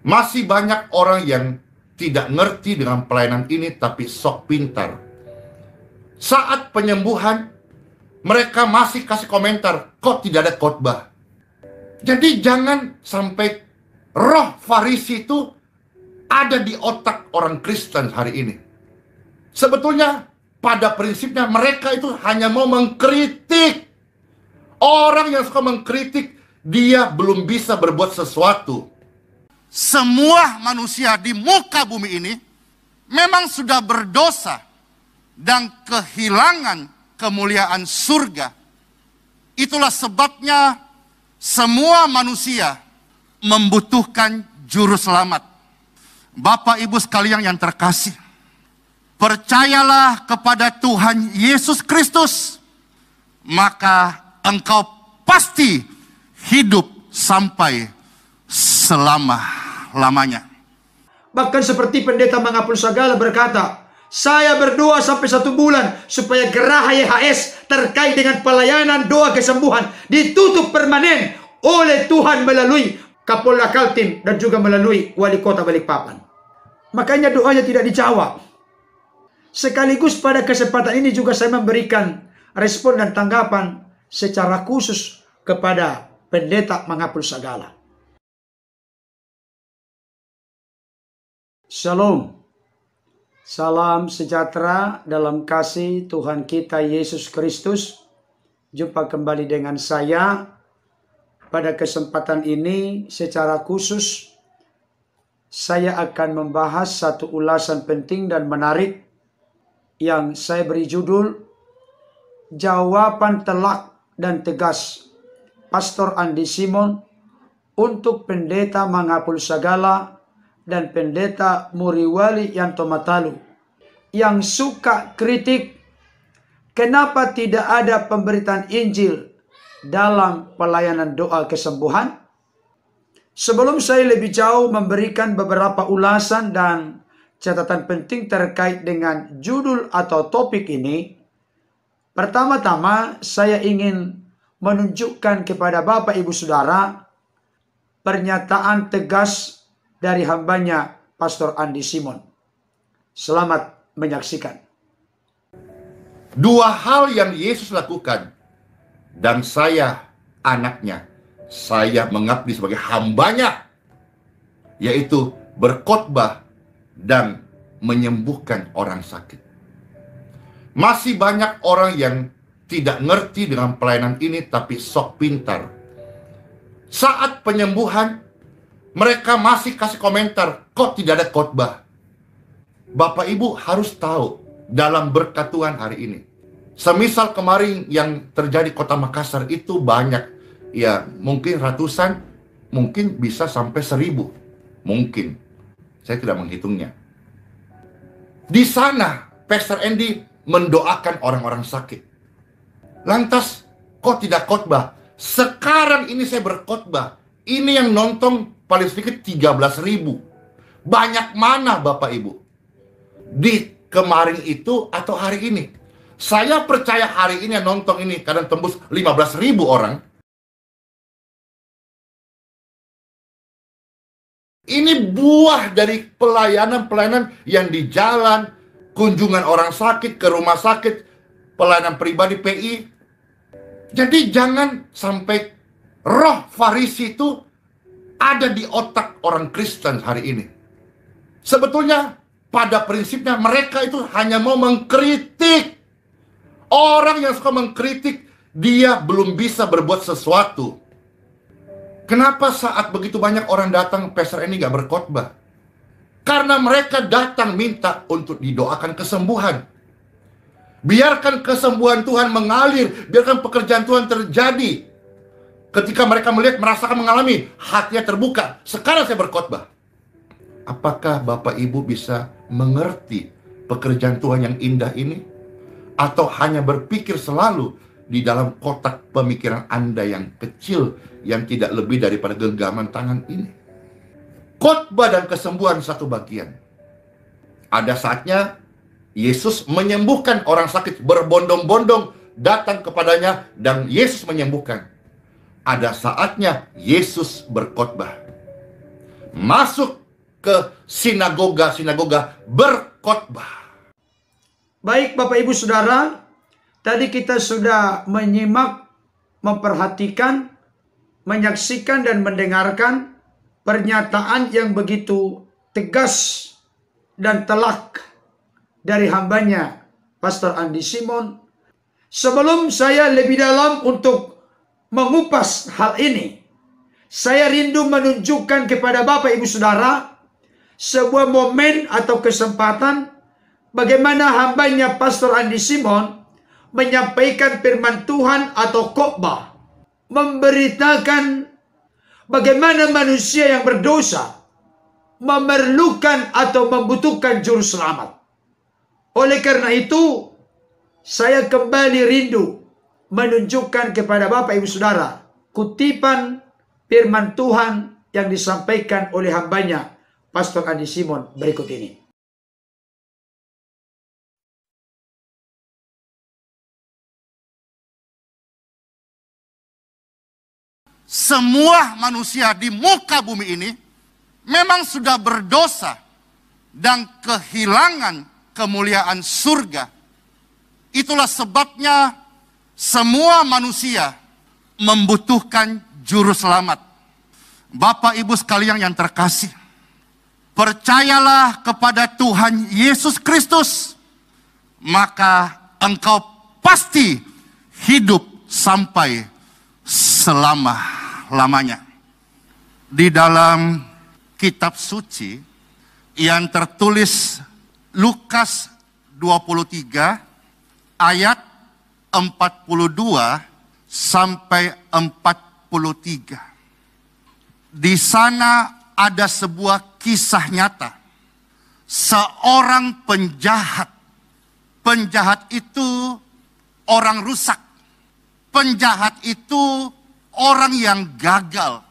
Masih banyak orang yang tidak ngerti dengan pelayanan ini tapi sok pintar. Saat penyembuhan, mereka masih kasih komentar, kok tidak ada khotbah. Jadi jangan sampai roh Farisi itu ada di otak orang Kristen hari ini. Sebetulnya pada prinsipnya mereka itu hanya mau mengkritik. Orang yang suka mengkritik, dia belum bisa berbuat sesuatu. Semua manusia di muka bumi ini memang sudah berdosa dan kehilangan kemuliaan surga. Itulah sebabnya semua manusia membutuhkan juru selamat. Bapak Ibu sekalian yang terkasih, percayalah kepada Tuhan Yesus Kristus, maka engkau pasti hidup sampai selama-lamanya. Bahkan seperti pendeta Mangapul Sagala berkata, saya berdoa sampai 1 bulan supaya Geraha YHS terkait dengan pelayanan doa kesembuhan ditutup permanen oleh Tuhan melalui Kapolda Kaltim dan juga melalui Wali Kota Balikpapan. Makanya doanya tidak dijawab. Sekaligus pada kesempatan ini juga saya memberikan respon dan tanggapan secara khusus kepada pendeta Mangapul Sagala. Shalom. Salam sejahtera dalam kasih Tuhan kita Yesus Kristus. Jumpa kembali dengan saya pada kesempatan ini. Secara khusus saya akan membahas satu ulasan penting dan menarik yang saya beri judul Jawaban Telak dan Tegas Pastor Andi Simon untuk Pendeta Mangapul Sagala dan Pendeta Muriwali Yanto Matalu yang suka kritik kenapa tidak ada pemberitaan Injil dalam pelayanan doa kesembuhan. Sebelum saya lebih jauh memberikan beberapa ulasan dan catatan penting terkait dengan judul atau topik ini, pertama-tama saya ingin menunjukkan kepada Bapak Ibu Saudara pernyataan tegas dari hambanya Pastor Andi Simon. Selamat menyaksikan. Dua hal yang Yesus lakukan, dan saya anaknya, saya mengabdi sebagai hambanya, yaitu berkhotbah dan menyembuhkan orang sakit. Masih banyak orang yang tidak ngerti dengan pelayanan ini tapi sok pintar. Saat penyembuhan, mereka masih kasih komentar, kok tidak ada khotbah. Bapak Ibu harus tahu dalam berkat Tuhan hari ini. Semisal kemarin yang terjadi Kota Makassar itu banyak. Ya mungkin ratusan, mungkin bisa sampai 1000. Mungkin. Saya tidak menghitungnya. Di sana, Pastor Andy mendoakan orang-orang sakit. Lantas, kok tidak khotbah? Sekarang ini saya berkhotbah. Ini yang nonton paling sedikit 13.000. Banyak mana Bapak Ibu? Di kemarin itu atau hari ini? Saya percaya hari ini yang nonton ini kadang tembus 15.000 orang. Ini buah dari pelayanan-pelayanan yang di jalan, kunjungan orang sakit ke rumah sakit, pelayanan pribadi PI. Jadi jangan sampai roh Farisi itu ada di otak orang Kristen hari ini. Sebetulnya pada prinsipnya mereka itu hanya mau mengkritik. Orang yang suka mengkritik, dia belum bisa berbuat sesuatu. Kenapa saat begitu banyak orang datang, Pastor ini gak berkhotbah? Karena mereka datang minta untuk didoakan kesembuhan. Biarkan kesembuhan Tuhan mengalir, biarkan pekerjaan Tuhan terjadi. Ketika mereka melihat, merasakan, mengalami, hatinya terbuka. Sekarang saya berkhotbah. Apakah Bapak Ibu bisa mengerti pekerjaan Tuhan yang indah ini? Atau hanya berpikir selalu di dalam kotak pemikiran Anda yang kecil, yang tidak lebih daripada genggaman tangan ini? Khotbah dan kesembuhan satu bagian. Ada saatnya Yesus menyembuhkan orang sakit, berbondong-bondong datang kepadanya dan Yesus menyembuhkan. Ada saatnya Yesus berkhotbah. masuk ke sinagoga-sinagoga berkhotbah. Baik Bapak Ibu Saudara, tadi kita sudah menyimak, memperhatikan, menyaksikan dan mendengarkan pernyataan yang begitu tegas dan telak dari hambanya Pastor Andi Simon. Sebelum saya lebih dalam untuk mengupas hal ini, saya rindu menunjukkan kepada Bapak Ibu Saudara sebuah momen atau kesempatan bagaimana hambanya Pastor Andi Simon menyampaikan firman Tuhan atau khotbah, memberitakan bagaimana manusia yang berdosa memerlukan atau membutuhkan juru selamat. Oleh karena itu, saya kembali rindu menunjukkan kepada Bapak Ibu Saudara kutipan firman Tuhan yang disampaikan oleh hambanya Pastor Andi Simon berikut ini. Semua manusia di muka bumi ini memang sudah berdosa dan kehilangan kemuliaan surga. Itulah sebabnya semua manusia membutuhkan juru selamat. Bapak Ibu sekalian yang terkasih, percayalah kepada Tuhan Yesus Kristus, maka engkau pasti hidup sampai selama-lamanya. Di dalam kitab suci yang tertulis Lukas 23 ayat 42 sampai 43. Di sana ada sebuah kisah nyata. Seorang penjahat. Penjahat itu orang rusak. Penjahat itu orang yang gagal.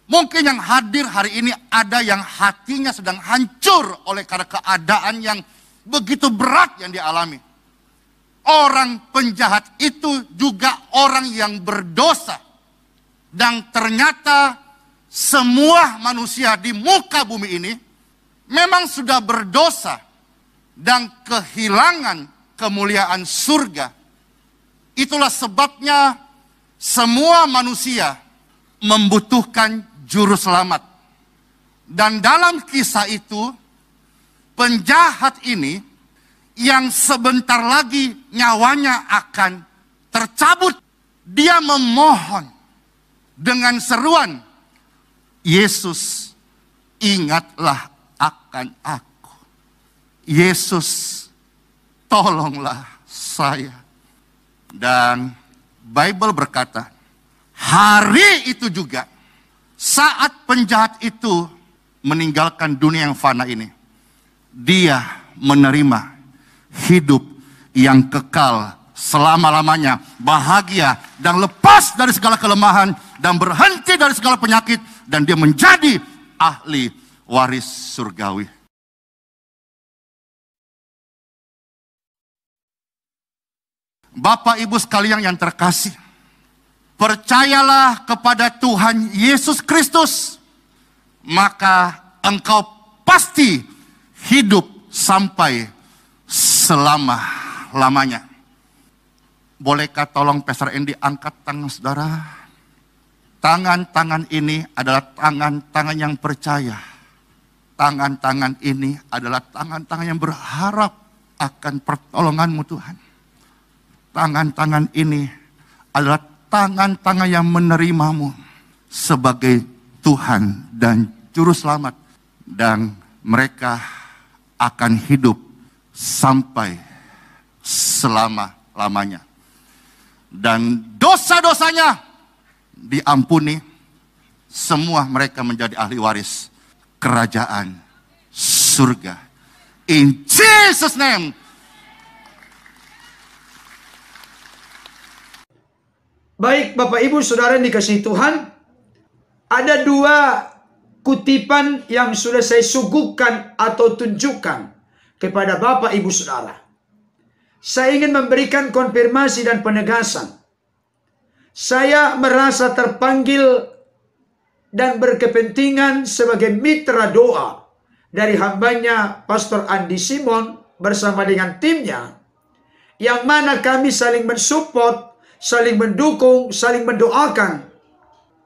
Mungkin yang hadir hari ini ada yang hatinya sedang hancur oleh karena keadaan yang begitu berat yang dialami. Orang penjahat itu juga orang yang berdosa. Dan ternyata semua manusia di muka bumi ini memang sudah berdosa dan kehilangan kemuliaan surga. Itulah sebabnya semua manusia membutuhkan juru selamat. Dan dalam kisah itu, penjahat ini yang sebentar lagi nyawanya akan tercabut, dia memohon dengan seruan, Yesus, ingatlah akan aku. Yesus, tolonglah saya. Dan Bible berkata, hari itu juga saat penjahat itu meninggalkan dunia yang fana ini, dia menerima hidup yang kekal selama-lamanya, bahagia dan lepas dari segala kelemahan dan berhenti dari segala penyakit, dan dia menjadi ahli waris surgawi. Bapak Ibu sekalian yang terkasih, percayalah kepada Tuhan Yesus Kristus, maka engkau pasti hidup sampai selama-lamanya. Bolehkah tolong Pastor Andy angkat tangan saudara? Tangan-tangan ini adalah tangan-tangan yang percaya. Tangan-tangan ini adalah tangan-tangan yang berharap akan pertolongan-Mu Tuhan. Tangan-tangan ini adalah tangan-tangan yang menerimamu sebagai Tuhan dan Juru Selamat. Dan mereka akan hidup sampai selama-lamanya. Dan dosa-dosanya diampuni, semua mereka menjadi ahli waris kerajaan surga. In Jesus' name. Baik Bapak Ibu Saudara yang dikasihi Tuhan, ada dua kutipan yang sudah saya suguhkan atau tunjukkan kepada Bapak Ibu Saudara. Saya ingin memberikan konfirmasi dan penegasan. Saya merasa terpanggil dan berkepentingan sebagai mitra doa dari hambanya Pastor Andi Simon bersama dengan timnya, yang mana kami saling mensupport, saling mendukung, saling mendoakan,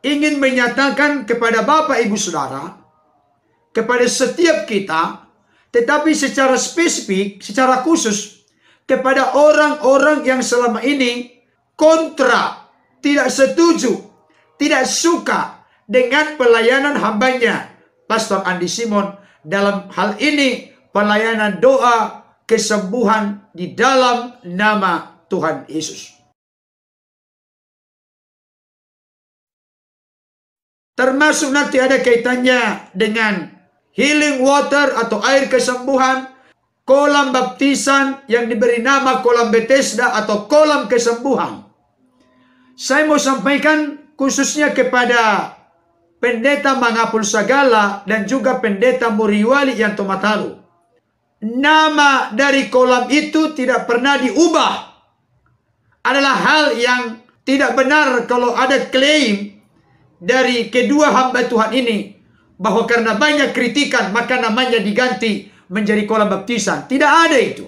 ingin menyatakan kepada Bapak Ibu Saudara, kepada setiap kita, tetapi secara spesifik, secara khusus, kepada orang-orang yang selama ini kontra, tidak setuju, tidak suka dengan pelayanan hambanya Pastor Andi Simon dalam hal ini pelayanan doa kesembuhan di dalam nama Tuhan Yesus. Termasuk nanti ada kaitannya dengan healing water atau air kesembuhan, kolam baptisan yang diberi nama kolam Bethesda atau kolam kesembuhan. Saya mau sampaikan khususnya kepada Pendeta Mangapul Sagala dan juga Pendeta Muriwali Yanto Matalu. Nama dari kolam itu tidak pernah diubah. Adalah hal yang tidak benar kalau ada klaim dari kedua hamba Tuhan ini bahwa karena banyak kritikan maka namanya diganti menjadi kolam baptisan. Tidak ada itu.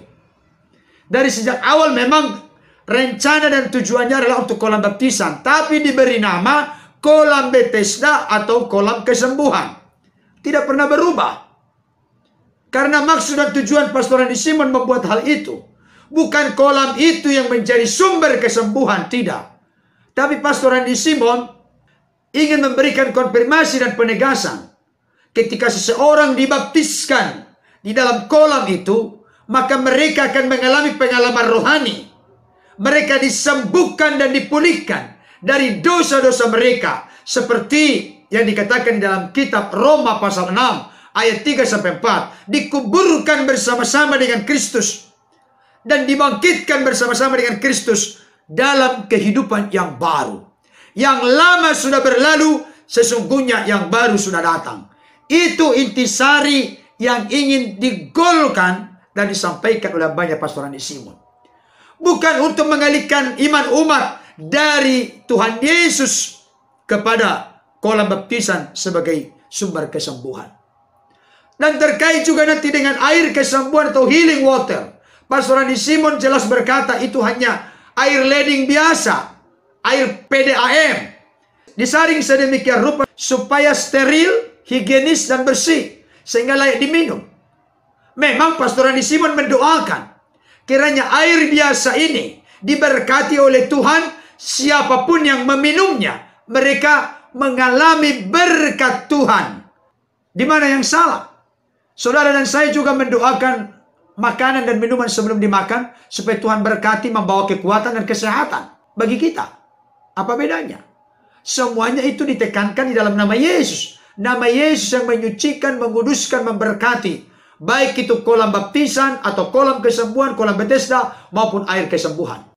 Dari sejak awal memang rencana dan tujuannya adalah untuk kolam baptisan, tapi diberi nama kolam Bethesda atau kolam kesembuhan. Tidak pernah berubah. Karena maksud dan tujuan Pastor Andi Simon membuat hal itu, bukan kolam itu yang menjadi sumber kesembuhan, tidak. Tapi Pastor Andi Simon ingin memberikan konfirmasi dan penegasan. Ketika seseorang dibaptiskan di dalam kolam itu, maka mereka akan mengalami pengalaman rohani. Mereka disembuhkan dan dipulihkan dari dosa-dosa mereka, seperti yang dikatakan di dalam kitab Roma pasal 6 ayat 3-4, dikuburkan bersama-sama dengan Kristus dan dibangkitkan bersama-sama dengan Kristus dalam kehidupan yang baru. Yang lama sudah berlalu, sesungguhnya yang baru sudah datang. Itu intisari yang ingin digolkan dan disampaikan oleh banyak Pastor Andi Simon. Bukan untuk mengalihkan iman umat dari Tuhan Yesus kepada kolam baptisan sebagai sumber kesembuhan. Dan terkait juga nanti dengan air kesembuhan atau healing water, Pastor Andi Simon jelas berkata itu hanya air leding biasa, air PDAM, disaring sedemikian rupa supaya steril, higienis dan bersih sehingga layak diminum. Memang Pastor Andi Simon mendoakan kiranya air biasa ini diberkati oleh Tuhan, siapapun yang meminumnya, mereka mengalami berkat Tuhan. Di mana yang salah? Saudara dan saya juga mendoakan makanan dan minuman sebelum dimakan supaya Tuhan berkati, membawa kekuatan dan kesehatan bagi kita. Apa bedanya? Semuanya itu ditekankan di dalam nama Yesus. Nama Yesus yang menyucikan, menguduskan, memberkati. Baik itu kolam baptisan atau kolam kesembuhan, kolam Bethesda maupun air kesembuhan.